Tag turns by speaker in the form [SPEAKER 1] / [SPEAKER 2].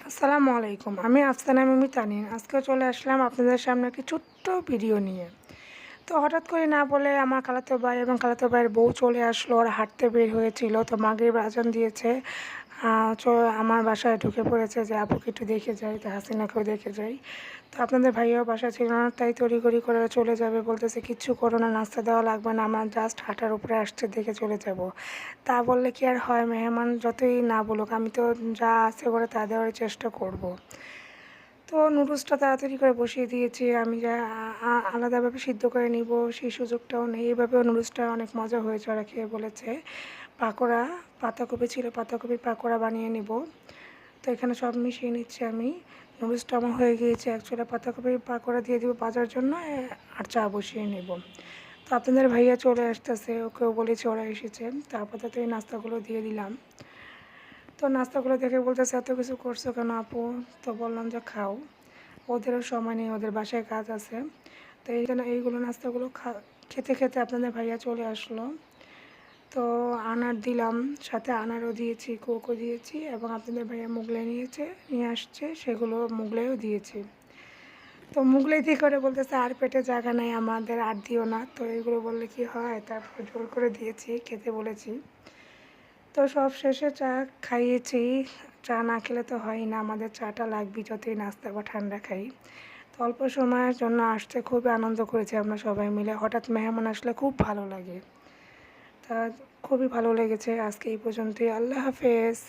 [SPEAKER 1] আসসালামু আলাইকুম। আমি আফসানা মিমি তানিন। আজকে চলে আসলাম আপনাদের সামনে একটি ছোট্ট ভিডিও নিয়ে। তো হঠাৎ করে না বলে আমার খালাতো ভাই এবং খালাতো ভাইয়ের বউ চলে আসলো। ওরা হাঁটতে বের হয়েছিল। তো মাগরিব আজান দিয়েছে। চ আমার বাসায় ঢুকে পড়েছে যে আপুকে একটু দেখে যাই, তো হাসিনাকেও দেখে যাই। তো আপনাদের ভাইয়াও বাসায় ছিল না, তাই তড়িঘড়ি করে চলে যাবে। বলতেছে কিচ্ছু করো না, নাস্তা দেওয়া লাগবে না, আমার জাস্ট হাঁটার উপরে আসছে, দেখে চলে যাব। তা বললে কি আর হয়? মেহমান যতই না বলুক, আমি তো যা আছে করে তা দেওয়ার চেষ্টা করব। তো নুডলসটা তাড়াতাড়ি করে বসিয়ে দিয়েছি। আমি যা আলাদাভাবে সিদ্ধ করে নিব সেই সুযোগটাও নেই। এভাবেও নুডলসটা অনেক মজা হয়েছে, ওরা খেয়ে বলেছে। পাকোড়া, পাতাকপি ছিল, পাতাকপির পাকোড়া বানিয়ে নিব। তো এখানে সব মিশিয়ে নিচ্ছি আমি। নুডলসটা আমার হয়ে গিয়েছে। অ্যাকচুয়ালি পাতাকপির পাকোড়া দিয়ে দিব ভাজার জন্য, আর চা বসিয়ে নেব। তো আপনাদের ভাইয়া চলে আসতেছে, ওকেও বলেছি, ওরা এসেছে। তো আপাতত এই নাস্তাগুলো দিয়ে দিলাম। তো নাস্তাগুলো দেখে বলতেছে এত কিছু করছো কেন আপু? তো বললাম যে খাও, ওদেরও সময় নেই, ওদের বাসায় কাজ আছে। তো এই জন্য এইগুলো নাস্তাগুলো খেতে খেতে আপনাদের ভাইয়া চলে আসলো। তো আনার দিলাম, সাথে আনারও দিয়েছি, কোকও দিয়েছি, এবং আপনাদের ভাইয়া মুগলাই নিয়ে আসছে, সেগুলো মুগলাইও দিয়েছি। তো মুগলাই দিয়ে করে বলতেছে আর পেটে জায়গা নেই আমাদের, আর দিও না। তো এইগুলো বললে কি হয়? তারপর জোর করে দিয়েছি, খেতে বলেছি। তো সব শেষে চা খাইয়েছি। চা না খেলে তো হয়ই না, আমাদের চাটা লাগবেই যতই নাস্তা বা ঠান্ডা খাই। তো অল্প সময়ের জন্য আসতে খুবই আনন্দ করেছি আমরা সবাই মিলে। হঠাৎ মেহমান আসলে খুব ভালো লাগে। তা খুবই ভালো লেগেছে। আজকে এই পর্যন্তই। আল্লাহ হাফেজ।